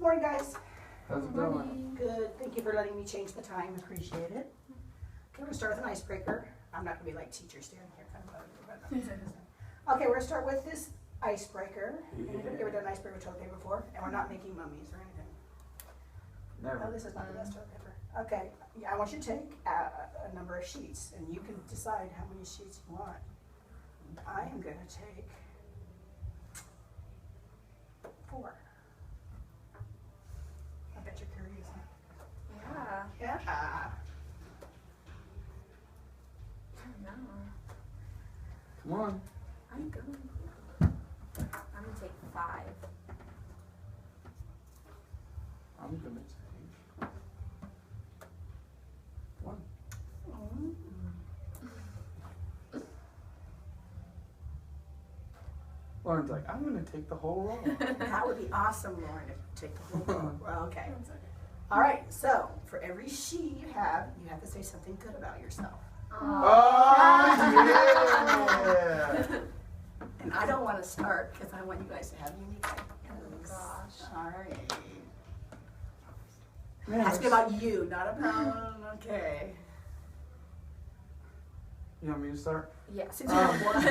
Morning, guys. How's it going? Good. Thank you for letting me change the time. Appreciate it. Okay, we're gonna start with an icebreaker. I'm not gonna be like teacher standing here kind of. Okay, we're gonna start with this icebreaker. Anybody ever done an icebreaker with toilet paper before? And we're not making mummies or anything. Never. No, this is not the best toilet paper. Okay, yeah, I want you to take a number of sheets, and you can decide how many sheets you want. I am gonna take 4. I bet you're curious. Yeah. Yeah. I don't know. Come on. I'm gonna take 5. I'm gonna take 1. Lauren's like, I'm gonna take the whole roll. That would be awesome, Lauren, if you take the whole roll. Well, okay. All right, so for every sheet you have to say something good about yourself. Oh, yeah! And I don't want to start because I want you guys to have unique ideas. Oh gosh. All right. Man, Ask me about you, not about, okay. You want me to start? Yeah. Since you have one,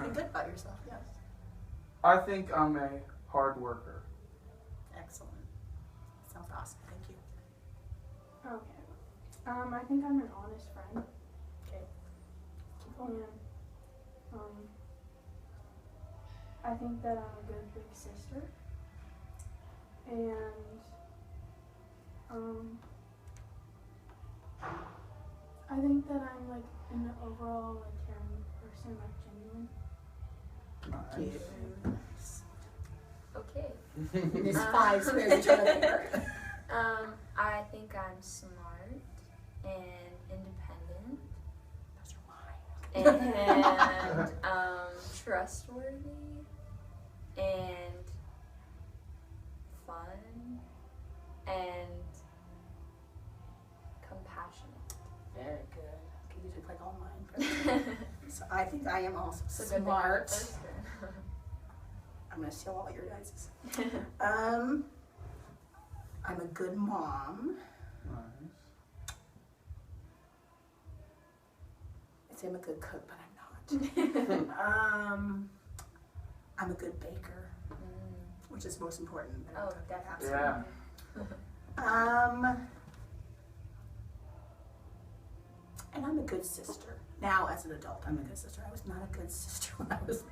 be good about yourself, yes. I think I'm a hard worker. Excellent. Sounds awesome, thank you. Okay. I think I'm an honest friend. Okay. And I think that I'm a good big sister. And I think that I'm like an overall like caring person, like genuine. Nice. Okay. Miss Five squares of toilet paper. I think I'm smart and independent Those are mine. and trustworthy and fun and compassionate. Very good. Okay, these look like all mine. So I think I am also So good thing I'm a smart. person. I'm gonna steal all your guys's. I'm a good mom. Nice. I'd say I'm a good cook, but I'm not. I'm a good baker, which is most important. Oh, definitely. Yeah. And I'm a good sister. Now, as an adult, I'm a good sister. I was not a good sister when I was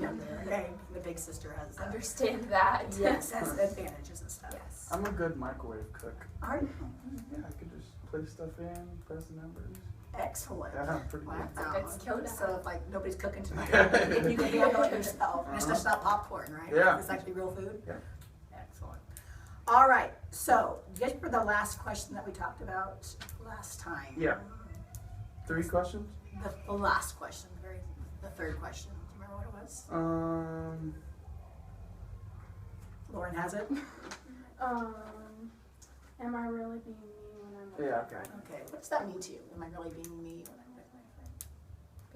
younger. Okay, the big sister has Understand that. yes, has advantages and stuff. Yes. I'm a good microwave cook. Are you? Yeah, I could just place stuff in, press the numbers. Excellent. Yeah, I'm pretty good. Wow. Good skill to So have. if like nobody's cooking tonight, you can handle it yourself. And it's just not popcorn, right? Yeah. It's actually real food. Yeah. Excellent. All right. So you guys remember the last question that we talked about last time? Yeah. 3 questions? The last question, the third question. Do you remember what it was? Lauren has it. Am I really being me when I'm with Yeah, my okay. friend? Okay. What does that mean to you? Am I really being me when I'm with my friend?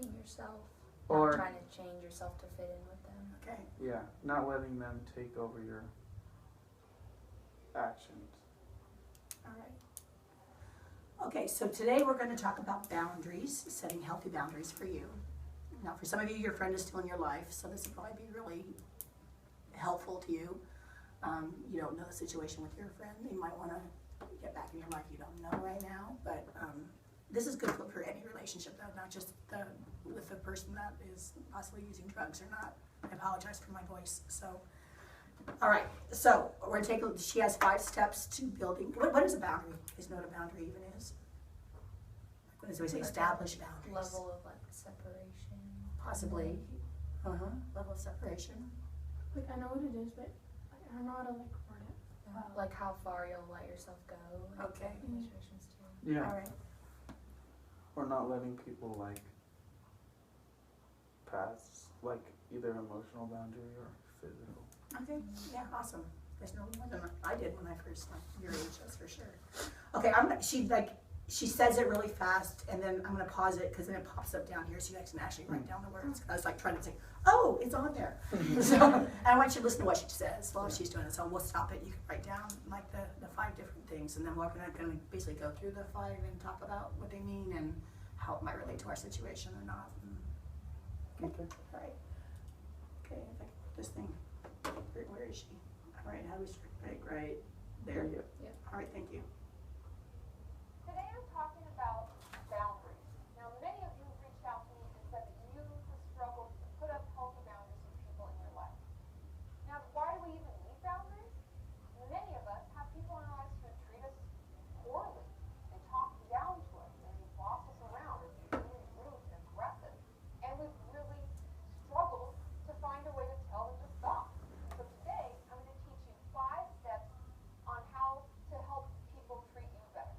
Being yourself. Or- Not trying to change yourself to fit in with them. Okay. Yeah, not letting them take over your actions. All right. Okay, so today we're going to talk about boundaries, setting healthy boundaries for you. Now, for some of you, your friend is still in your life, so this will probably be really helpful to you. You don't know the situation with your friend. They might want to get back in your life. You don't know right now, but this is good for any relationship, though, not just with the person that is possibly using drugs or not. I apologize for my voice. So, all right. So we're going to take. She has 5 steps to building. What is a boundary? You guys know what a boundary even is? What does we say? Establish boundaries. Level of like separation. Possibly. Level of separation. Like I know what it is, but I don't know how to like word it. Like how far you'll let yourself go. Like Okay. in situations too. Yeah. All right. Or not letting people like pass like either emotional boundary or physical. Okay. Yeah. Awesome. There's no more than I did when I first like your age. That's for sure. Okay. She says it really fast, and then I'm gonna pause it because then it pops up down here, so you guys can actually write down the words. I was like trying to say, Oh, it's on there. So, and I want you to listen to what she says while she's doing it. So we'll stop it. You can write down like the 5 different things, and then we're gonna basically go through the 5 and talk about what they mean and how it might relate to our situation or not. Okay. All right. Okay, if I can put this thing, where is she? All right, how do we start? Right there. Yeah. All right, thank you. Today I'm talking about boundaries. Now, many of you reached out to me and said that you have struggled to put up healthy boundaries with people in your life. Now, why do we even need boundaries? Many of us have people in our lives who treat us poorly and talk down to us and boss us around and be really rude and aggressive. And we've really struggled to find a way to tell them to stop. So today, I'm going to teach you 5 steps on how to help people treat you better.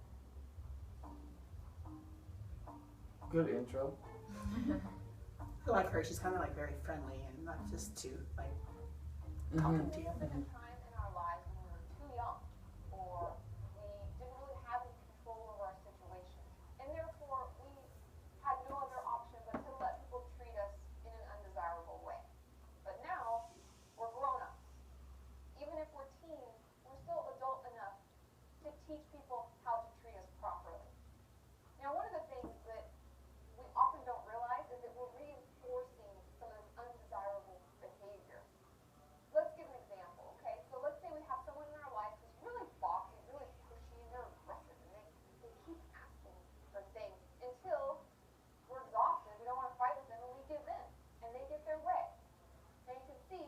Good intro. I like her. She's kind of like very friendly and not just too like talking to you. There have been a time in our lives when we were too young, or we didn't really have any control over our situation, and therefore we had no other option but to let people treat us in an undesirable way. But now we're grown-ups. Even if we're teens, we're still adult enough to teach people how to treat us properly. Now, one of the things that we often don't realize is that we're reinforcing some of this undesirable behavior. Let's give an example, okay? So let's say we have someone in our life who's really bossy, really pushy, and they're aggressive, and they keep asking for things until we're exhausted, we don't want to fight with them, and we give in, and they get their way. And you can see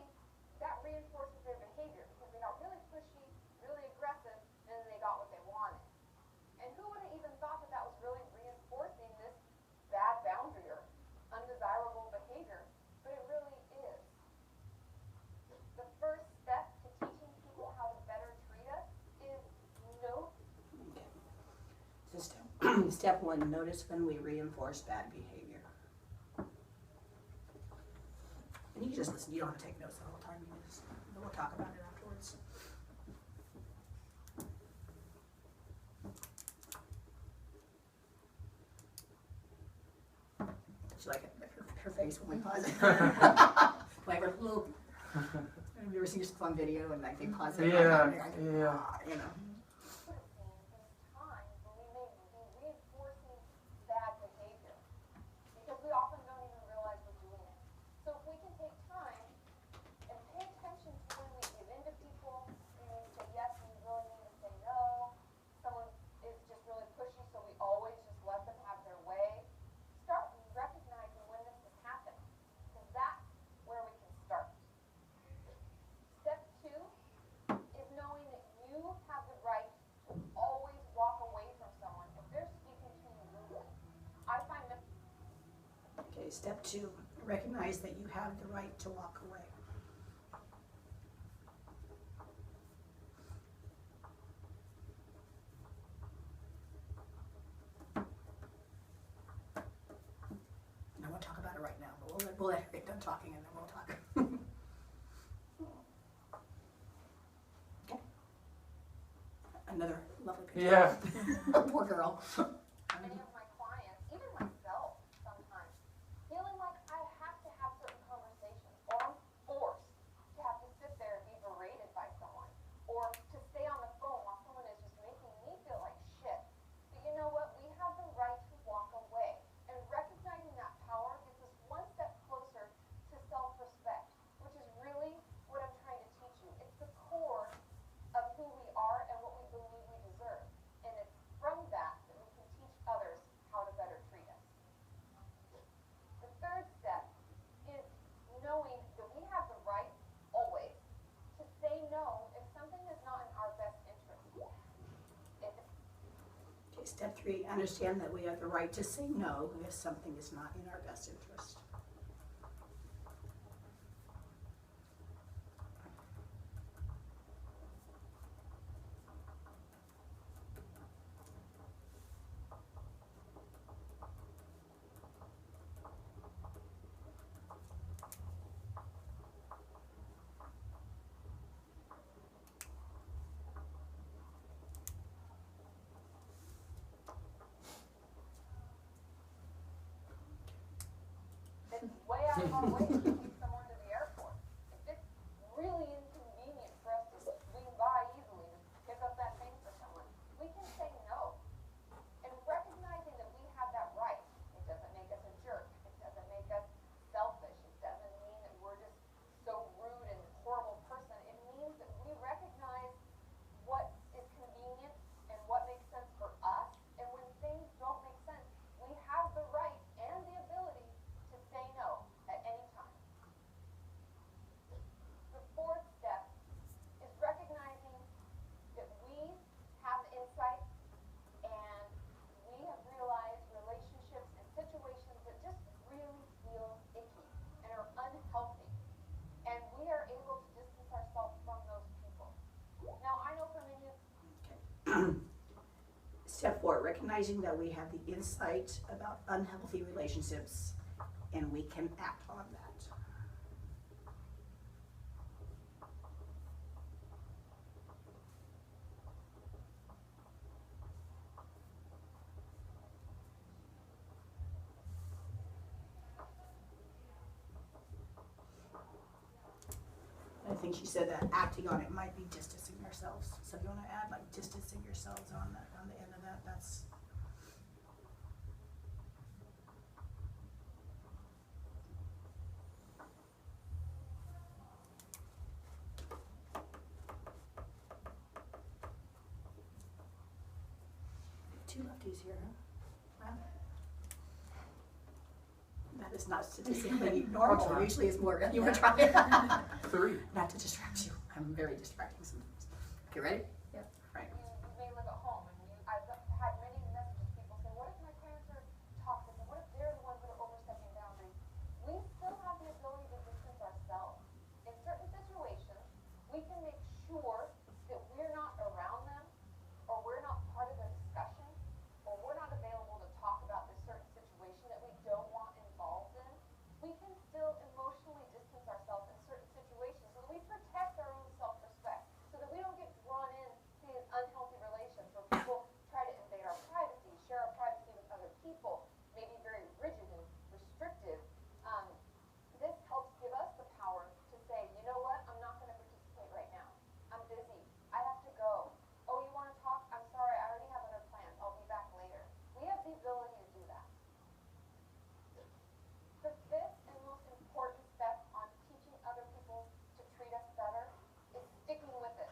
that reinforces their behavior because they got really pushy, really aggressive, and then they got what they wanted. And who would have even thought that that was really reinforcing this bad boundary or undesirable behavior? But it really is. The first step to teaching people how to better treat us is note. Okay. So step 1, notice when we reinforce bad behavior. And you can just listen. You don't have to take notes the whole time. You can just, we'll talk about it afterwards. She like it, her face when we pause it. Like her little. Have you ever seen just one video and like they pause it? Yeah, Like, yeah. You know. Put it in times when we may be reinforcing bad behavior because we often don't even realize we're doing it. So if we can take time and pay attention to when we give in to people, when we say yes and we really need to say no, someone is just really pushy so we always just let them have their way, start recognizing when this is happening because that's where we can start. Step 2 is knowing that you have the right to always walk away from someone if they're speaking to you rudely. I find that Okay, step 2, recognize that you have the right to walk away. Now we'll talk about it right now, but we'll let her get done talking and then we'll talk. Okay. Another lovely picture. Yeah. Poor girl. many of my clients, even myself sometimes, feeling like I have to have certain conversations or I'm forced to have to sit there and be berated by someone or to stay on the phone while someone is just making me feel like shit. But you know what? We have the right to walk away. And recognizing that power gets us one step closer to self-respect, which is really what I'm trying to teach you. It's the core of who we are and what we believe we deserve. And it's from that that we can teach others how to better treat us. The third step is knowing that we have the right, always, to say no if something is not in our best interest. Okay, step 3, understand that we have the right to say no if something is not in our best interest. It's way out of our way to keep someone recognizing that we have the insight about unhealthy relationships and we can act on that. I think she said that acting on it might be distancing yourselves. So if you want to add like distancing yourselves on that, on the end of that, that's. Two lefties here, huh? Wow. That is not statistically normal. try. Usually it's more. You want to try? 3. Not to distract you. I'm very distracting sometimes. Okay, ready? Yep. Right. You may live at home, and I've had many messages, people say, what if my parents are toxic, and what if they're the ones that are overstepping boundaries? We still have the ability to distance ourselves. In certain situations, we can make sure that we're not around them, or we're not part of the discussion, or we're not available to talk about this certain situation that we don't want involved in. We can still emotionally distance ourselves in certain situations so that we protect our own self-respect, so that we don't get drawn in to these unhealthy relations where people try to invade our privacy, share our privacy with other people, maybe very rigid and restrictive. This helps give us the power to say, you know what, I'm not going to participate right now. I'm busy. I have to go. Oh, you want to talk? I'm sorry, I already have other plans. I'll be back later. We have the ability to do that. The fifth and most important step on teaching other people to treat us better is sticking with it.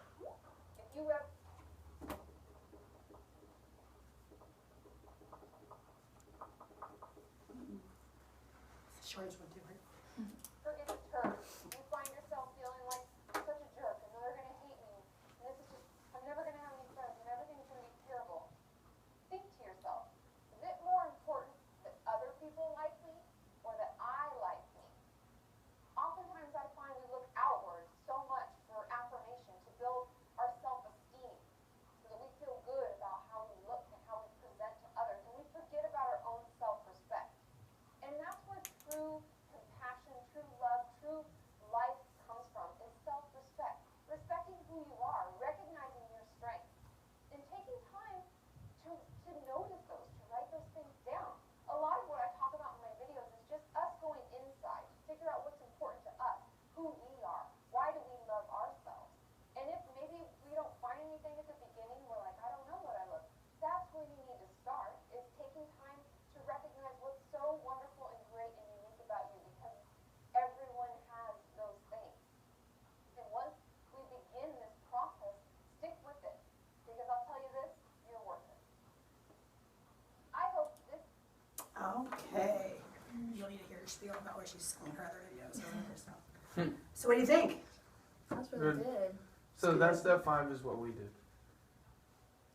If you have It's the shortest one too, right? ever get deterred, you find yourself feeling like such a jerk and they're going to hate me, and this is just, I'm never going to have any friends and everything's going to be terrible. Think to yourself, is it more important that other people like me or that I like me? Oftentimes I find we look outward so much for affirmation to build our self-esteem so that we feel good about how we look and how we present to others, and we forget about our own self-respect. And that's where true compassion, true love, true life comes from, is self-respect. Respecting who you are, recognizing your strengths, and taking time to notice those, to write those things down. A lot of what I talk about in my videos is just us going inside to figure out what's important to us, who we are, why do we love ourselves. And if maybe we don't find anything at the beginning, we're like, I don't know what I love. That's where you need to start, is taking time to recognize what's so wonderful and great and unique about you, because everyone has those things. And once we begin this process, stick with it, because I'll tell you this, you're worth it. I hope this Okay. You'll need to hear her spiel about where she's selling her other videos. So what do you think? Sounds really Good. good. So that's step 5 is what we did.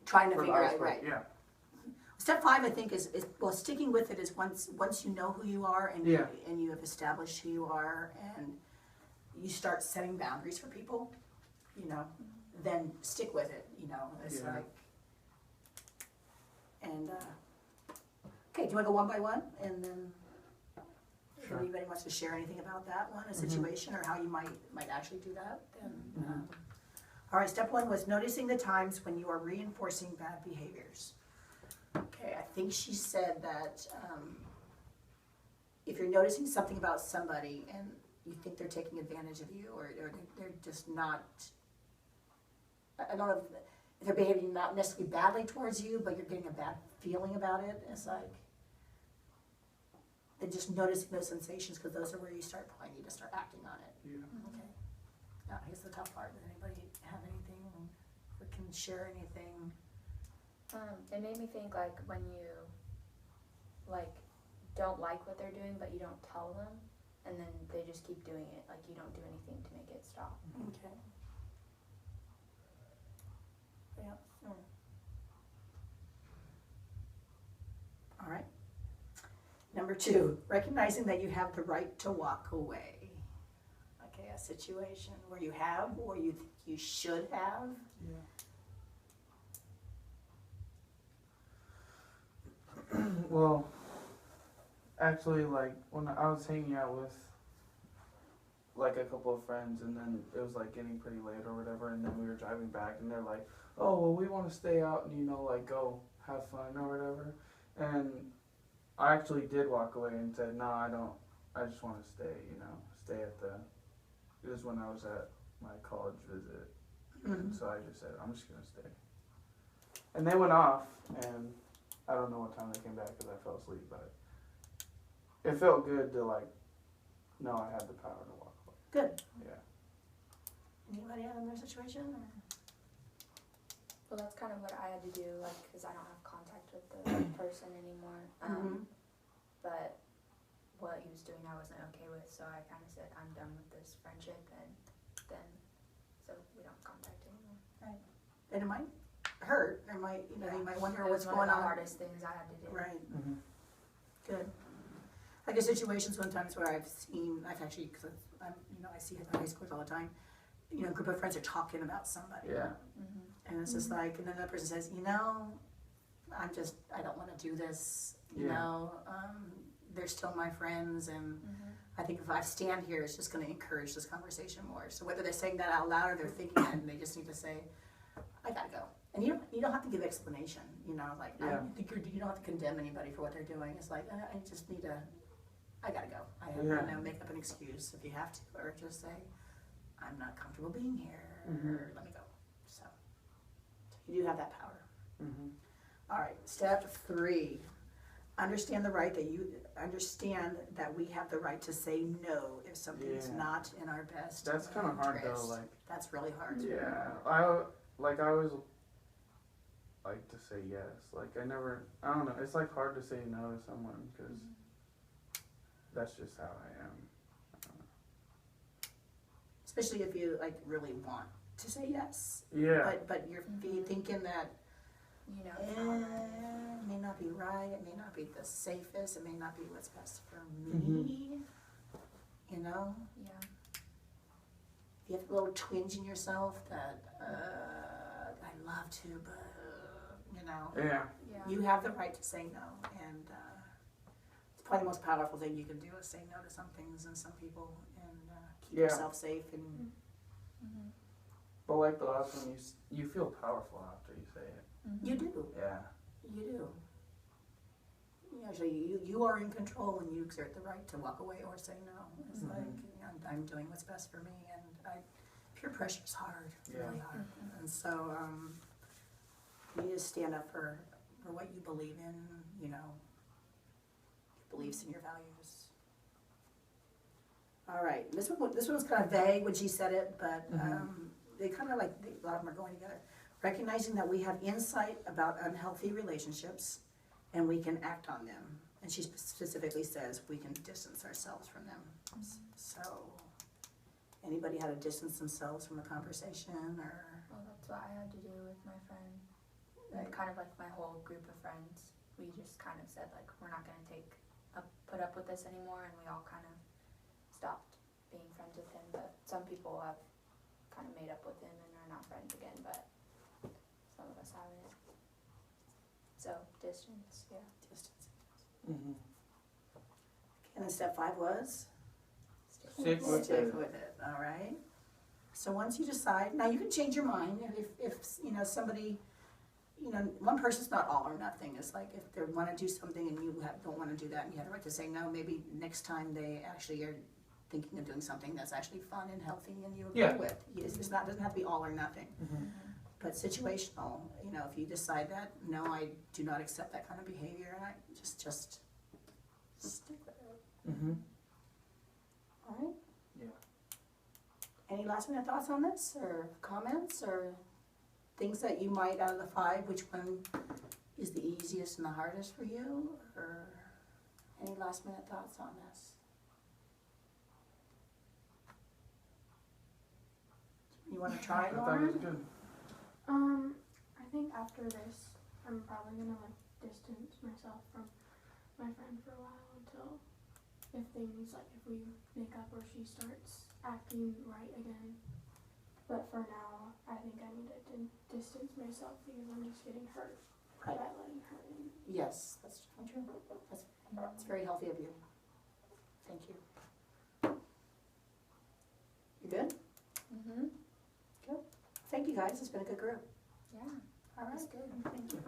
Trying to For the figure out, iceberg, right. Yeah. Step 5, I think, is well, sticking with it is once you know who you are and Yeah. and you have established who you are and you start setting boundaries for people, you know, then stick with it, you know. It's Yeah. like, and okay, do you want to go one by one, and then if Sure. anybody wants to share anything about that one, a situation, or how you might actually do that, then. All right, step 1 was noticing the times when you are reinforcing bad behaviors. Okay, I think she said that if you're noticing something about somebody and you think they're taking advantage of you, or they're just not, I don't know if they're behaving not necessarily badly towards you, but you're getting a bad feeling about it. It's like, then just noticing those sensations, because those are where you probably need to start acting on it. Yeah. Okay. Now, here's the tough part. Does anybody have anything, or can share anything? It made me think, like, when you, like, don't like what they're doing, but you don't tell them, and then they just keep doing it, like, you don't do anything to make it stop. Okay. Yeah. All right. Number 2, recognizing that you have the right to walk away. Okay, a situation where you have, or you think you should have. Yeah. Well, actually, like when I was hanging out with like a couple of friends, and then it was like getting pretty late or whatever, and then we were driving back, and they're like, "Oh, well, we want to stay out and like go have fun or whatever," and I actually did walk away and said, "No, I don't. I just want to stay. Stay at the." It was when I was at my college visit, and so I just said, "I'm just gonna stay." And they went off, and I don't know what time they came back because I fell asleep, but it felt good to know I had the power to walk away. Good. Yeah. Anybody else in their situation? Or? Well, that's kind of what I had to do, like, because I don't have contact with the person anymore. But what he was doing I wasn't okay with, so I kind of said, I'm done with this friendship, and then, so we don't contact anymore. Right. And it might hurt. It might, you might wonder It what's was going one of on. the hardest things I had to do. Right. Mm-hmm. Good. I get situations sometimes where I've actually, because I see it in high schools all the time, a group of friends are talking about somebody. Yeah. And it's just like, and then that person says, I don't want to do this, they're still my friends, and I think if I stand here, it's just going to encourage this conversation more. So whether they're saying that out loud or they're thinking it, and they just need to say, I gotta go. And you don't have to give explanation, Yeah. you don't have to condemn anybody for what they're doing. It's like, I just need to, I gotta go. Make up an excuse if you have to, or just say, I'm not comfortable being here, or let me go. So you do have that power. Mm-hmm. All right, step 3. Understand that we have the right to say no if something is not in our best That's kind of hard interest. though. That's really hard. Yeah, I always like to say yes. I don't know. It's hard to say no to someone because that's just how I am. Especially if you really want to say yes. Yeah. But you're thinking that It's not right. it may not be right. It may not be the safest. It may not be what's best for me. Yeah. If you have a little twinge in yourself that I love to, but Yeah. you have the right to say no, and it's probably the most powerful thing you can do is say no to some things and some people, and keep yourself safe. And But the last one, you feel powerful after you say it. you do, Yeah. you do. Actually, you are in control when you exert the right to walk away or say no. It's I'm doing what's best for me, and peer pressure is hard, really hard. And so you need to stand up for what you believe in, your beliefs and your values. All right, this one was kind of vague when she said it, but they kind of a lot of them are going together. Recognizing that we have insight about unhealthy relationships and we can act on them. And she specifically says we can distance ourselves from them. So, anybody had to distance themselves from a conversation or? Well, that's what I had to do with my friend. And kind of my whole group of friends. We just kind of said we're not going to put up with this anymore, and we all kind of stopped being friends with him. But some people have kind of made up with him and are not friends again, but some of us haven't. So, distance, yeah. Distance. Mm-hmm. And then step 5 was? Stick with Stick it. with it, all right. So once you decide, now you can change your mind if somebody, one person's not all or nothing. It's if they want to do something and you don't want to do that and you have the right to say no, maybe next time they actually are thinking of doing something that's actually fun and healthy and you agree with. It doesn't have to be all or nothing. But situational, if you decide that, no, I do not accept that kind of behavior, and I just stick with it. Mm-hmm. All right? Yeah. Any last minute thoughts on this, or comments, or things that you might, out of the 5, which one is the easiest and the hardest for you, or any last minute thoughts on this? You want to try, I thought it Lauren? was good. I think after this, I'm probably gonna distance myself from my friend for a while until if we make up or she starts acting right again. But for now, I think I need to distance myself because I'm just getting hurt. Right. by letting her in. Yes, that's true. That's very healthy of you. Thank you. You good? Mm-hmm. Thank you guys. It's been a good group. Yeah, All right. that's good. Thank you.